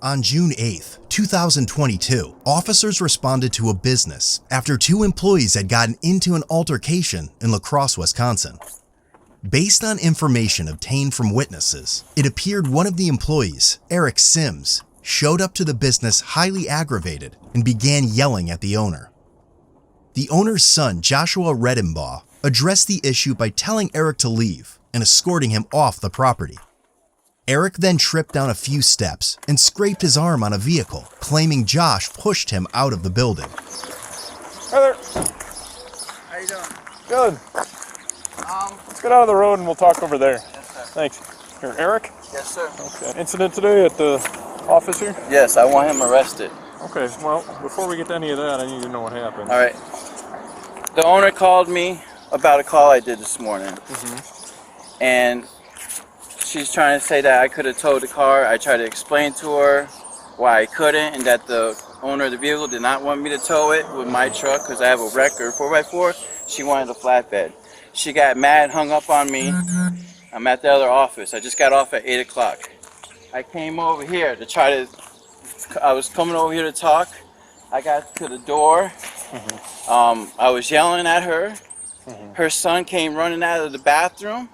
On June 8th, 2022, officers responded to a business after two employees had gotten into an altercation in La Crosse, Wisconsin. Based on information obtained from witnesses, it appeared one of the employees, Eric Sims, showed up to the business highly aggravated and began yelling at the owner. The owner's son, Joshua Redenbaugh, addressed the issue by telling Eric to leave and escorting him off the property. Eric then tripped down a few steps and scraped his arm on a vehicle, claiming Josh pushed him out of the building. Hi there. How you doing? Good. Let's get out of the road and we'll talk over there. Yes, sir. Thanks. You're Eric? Yes, sir. Okay. Incident today at the office here? Yes, I want him arrested. Okay, well, before we get to any of that, I need to know what happened. All right. The owner called me about a call I did this morning. And she's trying to say that I could have towed the car. I tried to explain to her why I couldn't and that the owner of the vehicle did not want me to tow it with my truck because I have a record 4x4. She wanted a flatbed. She got mad, hung up on me. I'm at the other office. I just got off at 8 o'clock. I came over here to try to, I was coming over here to talk. I got to the door. I was yelling at her. Her son came running out of the bathroom,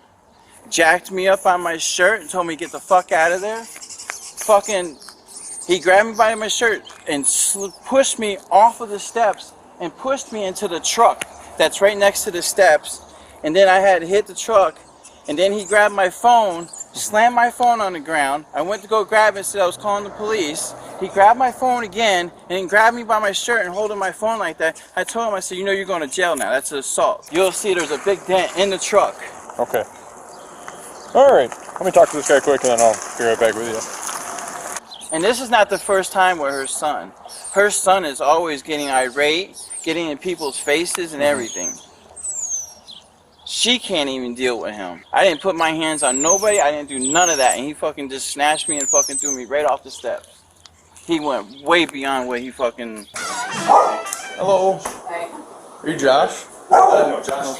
jacked me up on my shirt and told me to get the fuck out of there. He grabbed me by my shirt and pushed me off of the steps and pushed me into the truck that's right next to the steps. And then I had to hit the truck. And then he grabbed my phone, slammed my phone on the ground. I went to go grab it and said I was calling the police. He grabbed my phone again and then grabbed me by my shirt and holding my phone like that. I told him, I said, you know you're going to jail now. That's an assault. You'll see there's a big dent in the truck. Okay. All right. Let me talk to this guy quick and then I'll be right back with you. And this is not the first time with her son. Her son is always getting irate, getting in people's faces and everything. She can't even deal with him. I didn't put my hands on nobody. I didn't do none of that. And he fucking just snatched me and fucking threw me right off the steps. He went way beyond what he fucking... Hello. Hey. Are you Josh? No, Josh.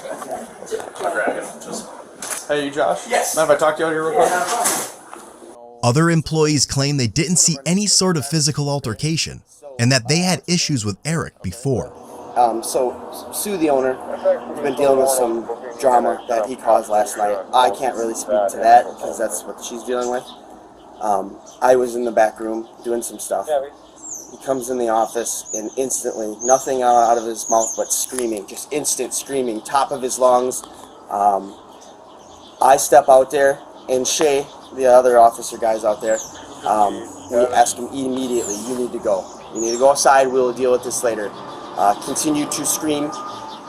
Hey, you Josh? Yes. Mind if I talk to you out here real quick? Other employees claim they didn't see any sort of physical altercation and that they had issues with Eric before. So Sue, the owner, has been dealing with some drama that he caused last night. I can't really speak to that because that's what she's dealing with. I was in the back room doing some stuff. He comes in the office and instantly, nothing out of his mouth but screaming, just instant screaming, top of his lungs. I step out there and Shay, the other officer guys out there, we ask him immediately, you need to go. You need to go outside, we'll deal with this later. Continued to scream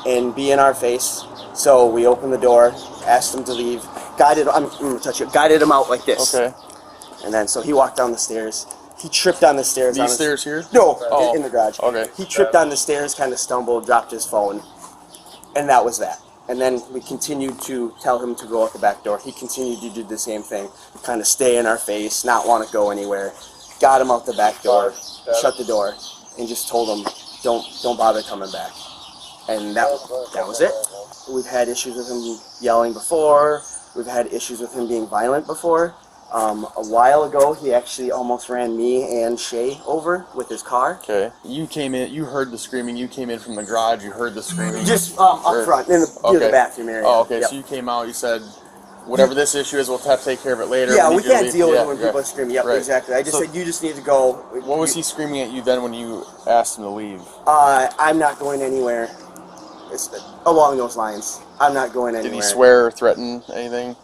and be in our face. So we opened the door, asked him to leave, guided him out like this. Okay. And then so he walked down the stairs. He tripped on the stairs. These stairs here? No, Oh. in the garage. Okay. He tripped on the stairs, kind of stumbled, dropped his phone, and that was that. And then we continued to tell him to go out the back door. He continued to do the same thing, kind of stay in our face, not want to go anywhere. Got him out the back door, shut the door, and just told him, don't bother coming back. And that was it. We've had issues with him yelling before. We've had issues with him being violent before. A while ago, he actually almost ran me and Shay over with his car. Okay. You came in, you heard the screaming, you came in from the garage, you heard the screaming. Just up front, in the bathroom area. Oh, okay, Yep. so you came out, you said, whatever this issue is, we'll have to take care of it later. Yeah, we can't deal with it when yeah. people are screaming. Yep, Right. exactly. I just said, you just need to go. What was he screaming at you then when you asked him to leave? I'm not going anywhere. It's along those lines. I'm not going anywhere. Did he swear or threaten anything?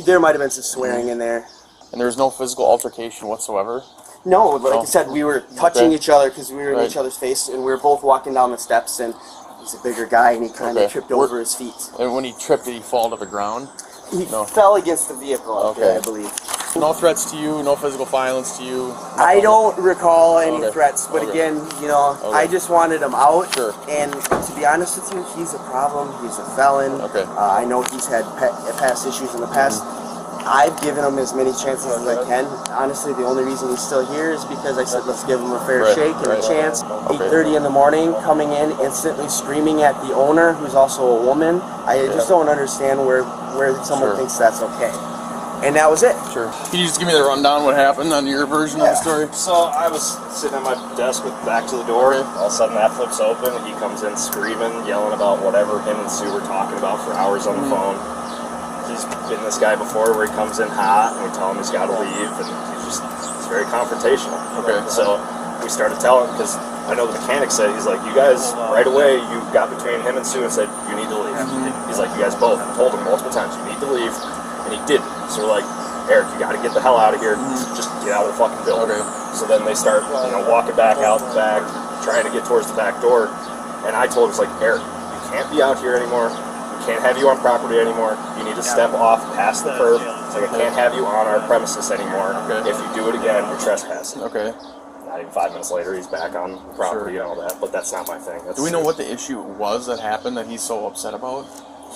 There might have been some swearing in there. And there was no physical altercation whatsoever? No, like I said, we were touching each other because we were in Right. each other's face, and we were both walking down the steps, and he's a bigger guy, and he kind of tripped over his feet. And when he tripped, did he fall to the ground? He fell against the vehicle out there, I believe. No threats to you, no physical violence to you? I don't recall any Okay. threats, but Okay. again, you know, Okay. I just wanted him out. Sure. And to be honest with you, he's a problem. He's a felon. Okay. I know he's had past issues in the past. I've given him as many chances as I can. Honestly, the only reason he's still here is because I said let's give him a fair shake and a chance. 8:30 in the morning, coming in, instantly screaming at the owner, who's also a woman. I just don't understand where someone thinks that's okay. And that was it. Sure. Can you just give me the rundown what happened on your version of the story? So I was sitting at my desk with back to the door. All of a sudden that flips open. He comes in screaming, yelling about whatever him and Sue were talking about for hours on the phone. He's been this guy before where he comes in hot and we tell him he's got to leave, and he's very confrontational. Okay. So we started telling, because I know the mechanic said, he's like, you guys, right away, you got between him and Sue and said, you need to leave. He's like, you guys both told him multiple times, you need to leave, and he didn't. So we're like, Eric, you got to get the hell out of here. Just get out of the fucking building. Okay. So then they start, walking back out the back, trying to get towards the back door. And I told him, it's like, Eric, you can't be out here anymore. We can't have you on property anymore. You need to step off past the curb. It's like, I can't have you on our premises anymore. Okay. If you do it again, you're trespassing. Okay. Not even 5 minutes later, he's back on property and all that. But that's not my thing. Do we know what the issue was that happened that he's so upset about?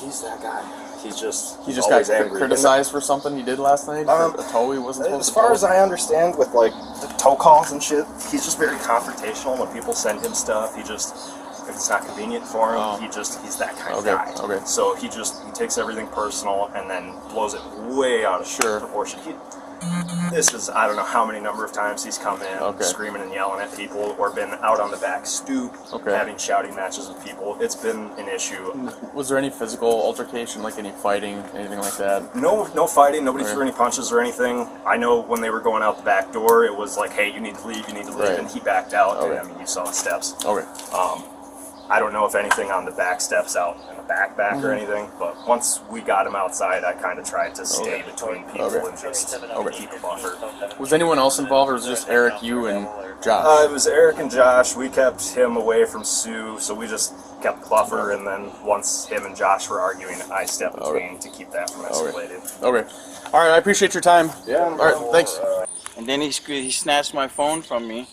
He's that guy. He just got angry. criticized for something he did last night? For a tow he wasn't supposed to As far tow? as I understand, with like the tow calls and shit, he's just very confrontational. When people send him stuff, he just, if it's not convenient for him, he's that kind of guy. Okay. So he takes everything personal and then blows it way out of proportion. This is, I don't know how many number of times he's come in screaming and yelling at people, or been out on the back stoop having shouting matches with people. It's been an issue. Was there any physical altercation, like any fighting, anything like that? No fighting. Nobody threw any punches or anything. I know when they were going out the back door, it was like, hey, you need to leave, and he backed out. And, I mean, you saw the steps. Okay. I don't know if anything on the back steps out in the back or anything, but once we got him outside, I kind of tried to stay between people and just keep a buffer. Was anyone else involved, or was it just Eric, you, and Josh? It was Eric and Josh. We kept him away from Sue, so we just kept the buffer, and then once him and Josh were arguing, I stepped between to keep that from escalating. Okay. All right, I appreciate your time. Yeah. All right, thanks. And then he snatched my phone from me.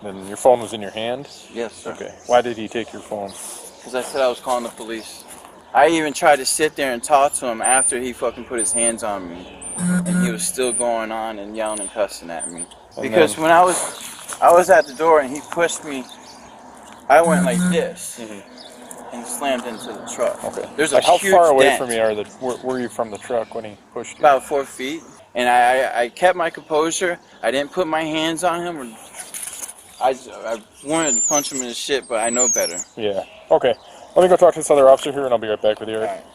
And your phone was in your hand? Yes, sir. Okay. Why did he take your phone? Because I said I was calling the police. I even tried to sit there and talk to him after he fucking put his hands on me. And he was still going on and yelling and cussing at me. Because when I was at the door and he pushed me, I went like this and slammed into the truck. Okay. There's like a how huge far away dent. from you were you from the truck when he pushed you? About 4 feet. And I kept my composure. I didn't put my hands on him. I wanted to punch him in the shit, but I know better. Yeah. Okay. Let me go talk to this other officer here, and I'll be right back with you, Eric. All right.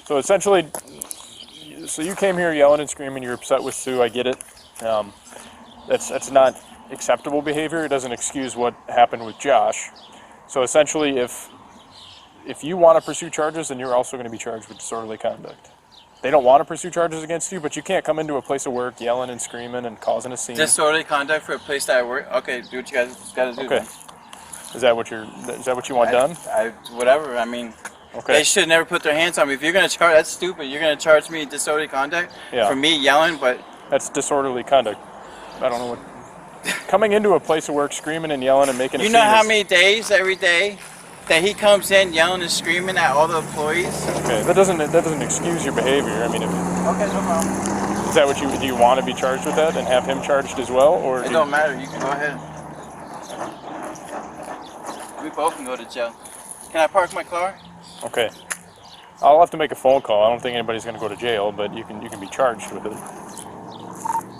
So essentially, you came here yelling and screaming. You're upset with Sue. I get it. That's not acceptable behavior. It doesn't excuse what happened with Josh. So essentially, if you want to pursue charges, then you're also going to be charged with disorderly conduct. They don't want to pursue charges against you, but you can't come into a place of work yelling and screaming and causing a scene. Disorderly conduct for a place that I work? Okay, do what you guys got to do. Okay. Then. Is that what you want done? Whatever. I mean, okay. They should never put their hands on me. If you're going to charge, that's stupid. You're going to charge me disorderly conduct for me yelling, but... That's disorderly conduct. I don't know what... Coming into a place of work screaming and yelling and making a scene. You know how many days every day that he comes in yelling and screaming at all the employees? Okay, that doesn't excuse your behavior. I mean, okay, no problem. Is that what do you want to be charged with that and have him charged as well, or? It don't matter. You can go ahead. We both can go to jail. Can I park my car? Okay. I'll have to make a phone call. I don't think anybody's going to go to jail, but you can be charged with it.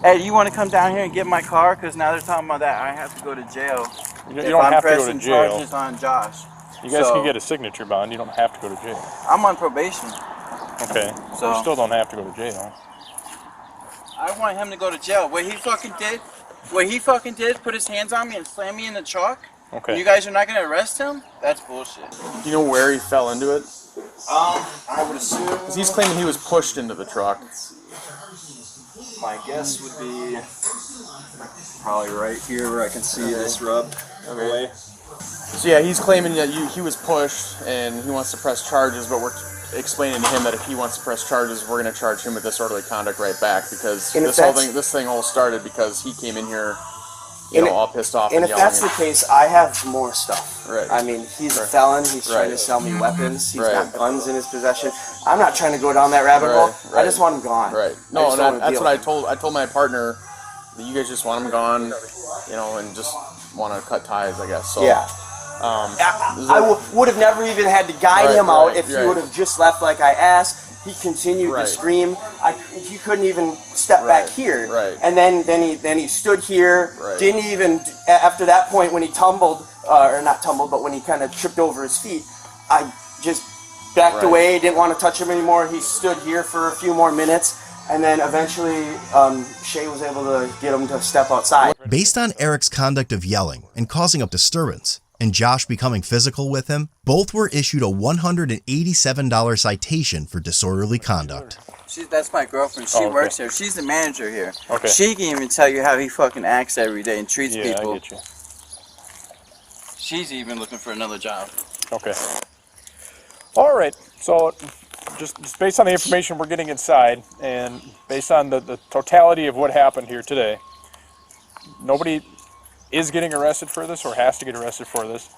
Hey, do you want to come down here and get my car? Because now they're talking about that I have to go to jail. You don't have to go to pressing jail. Charges on Josh. You guys can get a signature bond. You don't have to go to jail. I'm on probation. Okay. So you still don't have to go to jail. I want him to go to jail. What he fucking did, put his hands on me and slam me in the truck. Okay. You guys are not going to arrest him? That's bullshit. Do you know where he fell into it? I would assume... Because he's claiming he was pushed into the truck. My guess would be probably right here where I can see this rub away. So yeah, he's claiming that he was pushed and he wants to press charges, but we're explaining to him that if he wants to press charges, we're going to charge him with disorderly conduct right back, because this thing all started because he came in here, all pissed off. And if that's the case, I have more stuff. Right. I mean, he's a felon. He's trying to sell me weapons. He's got guns in his possession. I'm not trying to go down that rabbit hole. I just want him gone. Right. No, that's what I told my partner. That you guys just want him gone, and just want to cut ties, I guess. So, yeah. I would have never even had to guide him out if he would have just left like I asked. He continued Right. to scream. He couldn't even step back here. Right. And then he stood here. Right. Didn't even after that point when he tumbled, or not tumbled, but when he kind of tripped over his feet, I just backed Right. away. Didn't want to touch him anymore. He stood here for a few more minutes, and then eventually Shay was able to get him to step outside. Based on Eric's conduct of yelling and causing a disturbance, and Josh becoming physical with him, both were issued a $187 citation for disorderly conduct. That's my girlfriend. She Oh, okay. works here. She's the manager here. Okay. She can even tell you how he fucking acts every day and treats Yeah, people. I get you. She's even looking for another job. Okay. All right. So just based on the information we're getting inside and based on the totality of what happened here today, nobody is getting arrested for this or has to get arrested for this.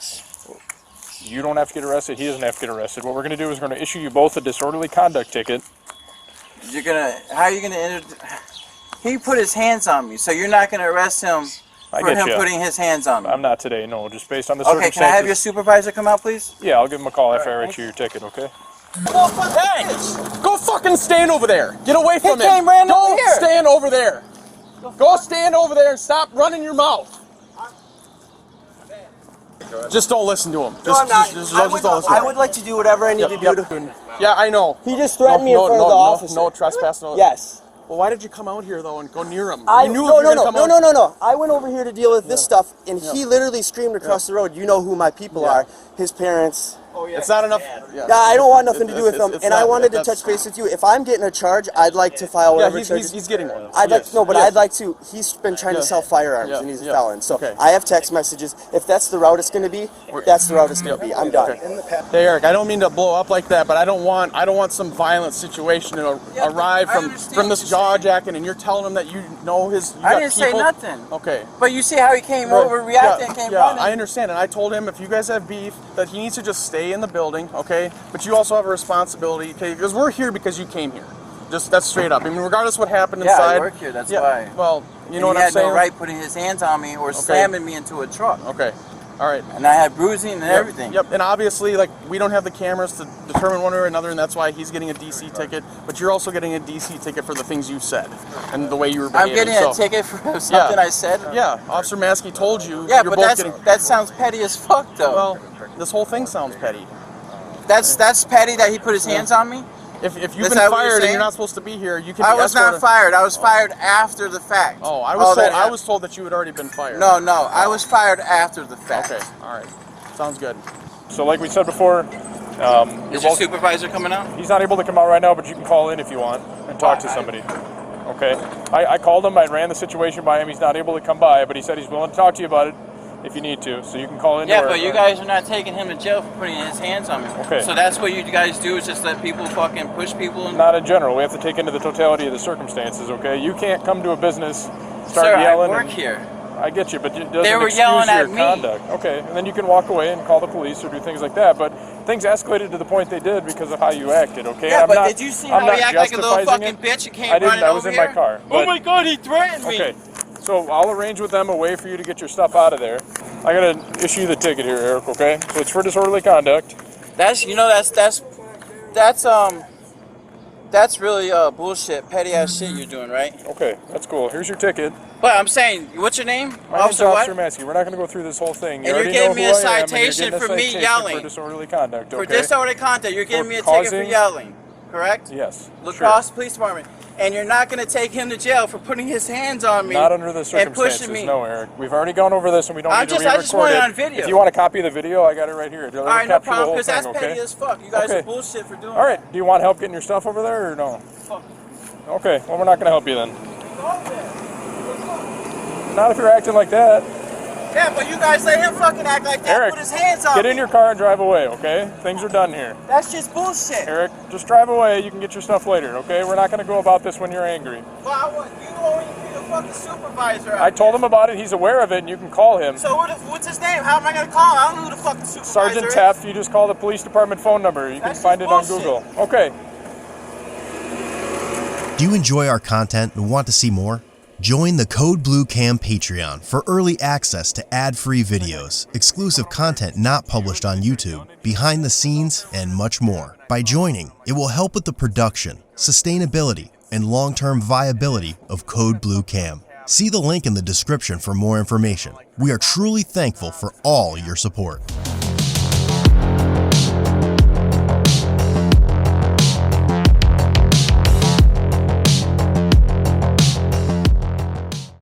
You don't have to get arrested. He doesn't have to get arrested. What we're going to do is we're going to issue you both a disorderly conduct ticket. How are you gonna enter? He put his hands on me, so you're not gonna arrest him I for get him you. putting his hands on me. I'm not today, no. Just based on the Okay, circumstances. can I have your supervisor come out, please? Yeah, I'll give him a call after I issue your ticket, okay? Hey! Go fucking stand over there. Get away from him. came ran Go over here. stand over there. Go stand over there and stop running your mouth. Just don't listen to him. Just, No, I'm not. just I don't listen to I him. would like to do whatever I need to do to. Yeah, I know. He just threatened me in front of the officer. No trespass. No. Yes. Well, why did you come out here though and go near him? I You knew no if you were no gonna no come no out- no no no. I went over here to deal with this stuff, and he literally screamed across the road. You know who my people are? His parents. It's not enough. Yeah. Yeah, I don't want nothing to do with It's- them. it's And I not- wanted to that's- touch base with you. If I'm getting a charge, I'd like to file Yeah, whatever he's charges. getting one. I'd like Yes. no, but Yes. I'd like to. He's been trying to sell firearms, Yeah. and he's a Yeah. felon. So Okay. I have text messages. If that's the route it's going to be, that's the route it's going to be. I'm done. Hey Eric, I don't mean to blow up like that, but I don't want some violent situation to arrive I from understand this what jaw you're saying. jacking, and you're telling him that you know his. You I got didn't say people. nothing. Okay. But you see how he came over, reacted, and came running. I understand, and I told him if you guys have beef, that he needs to just stay in the building, okay? But you also have a responsibility, okay? Because we're here because you came here. Just that's straight up. I mean, regardless what happened Yeah, inside. I work here. That's why. Well, you know And what he I'm saying. had no right putting his hands on me or slamming me into a truck. Okay. All right. And I had bruising and everything. Yep, and obviously, like, we don't have the cameras to determine one or another, and that's why he's getting a DC ticket, but you're also getting a DC ticket for the things you said and the way you were behaving. I'm getting a ticket for something I said? Yeah, Officer Maskey told you. Yeah, you're but both that sounds petty as fuck, though. Well, this whole thing sounds petty. That's petty that he put his hands on me? If you've Is been that what you're fired and saying? you're not supposed to be here, you can I be was not escorted. fired. I was fired after the fact. Oh, I that was told that you had already been fired. No, I was fired after the fact. Okay, all right. Sounds good. So like we said before, Is your supervisor coming out? he's not able to come out right now, but you can call in if you want and talk to somebody. Okay? I called him, I ran the situation by him, he's not able to come by, but he said he's willing to talk to you about it if you need to, so you can call in. Yeah, but you guys are not taking him to jail for putting his hands on me. Okay. So that's what you guys do is just let people fucking push people? Not in general, we have to take into the totality of the circumstances, okay? You can't come to a business, start Sir, yelling. I work and- here. I get you, but it doesn't They were excuse yelling your at me. conduct. Okay, and then you can walk away and call the police or do things like that, but things escalated to the point they did because of how you acted, okay? Yeah, I'm but not, did you see I'm how not he acted like a little justifying fucking it. bitch and came I didn't, running I was over in here? my car. Oh but- my god, he threatened me! Okay, so I'll arrange with them a way for you to get your stuff out of there. I gotta issue the ticket here, Eric, okay? So it's for disorderly conduct. That's really bullshit, petty ass shit you're doing, right? Okay, that's cool. Here's your ticket. But I'm saying, what's your name? My name's Officer Officer what? Maskey. We're not gonna go through this whole thing. You And you're already giving know me who a I am, and you're citation getting a for me citation yelling. for disorderly conduct, For okay? disorderly conduct, you're giving For me a ticket for causing- yelling, correct? Yes. Crosse Police Department. And you're not going to take him to jail for putting his hands on me. Not under the and circumstances, pushing me. no, Eric. We've already gone over this, and we don't need to I re-record just want it it. on video. If you want a copy of the video, I got it right here. All right, no problem, because because that's petty as fuck. You guys are bullshit for doing All right, do you want help getting your stuff over there, or no? Fuck. Okay, well, we're not going to help you then. Not if you're acting like that. Yeah, but you guys let him fucking act like that. Eric, Put his hands on get me. in your car and drive away, okay? Things are done here. That's just bullshit. Eric, just drive away. You can get your stuff later, okay? We're not going to go about this when you're angry. Well, you only be the fucking supervisor. I told him about it. He's aware of it, and you can call him. So what's his name? How am I going to call him? I don't know who the fucking supervisor Sergeant is. Tapp, you just call the police department phone number. You can That's find it just on bullshit. Google. Okay. Do you enjoy our content and want to see more? Join the codebluecam Patreon for early access to ad-free videos, exclusive content not published on YouTube, behind the scenes, and much more. By joining, it will help with the production, sustainability, and long-term viability of codebluecam. See the link in the description for more information. We are truly thankful for all your support.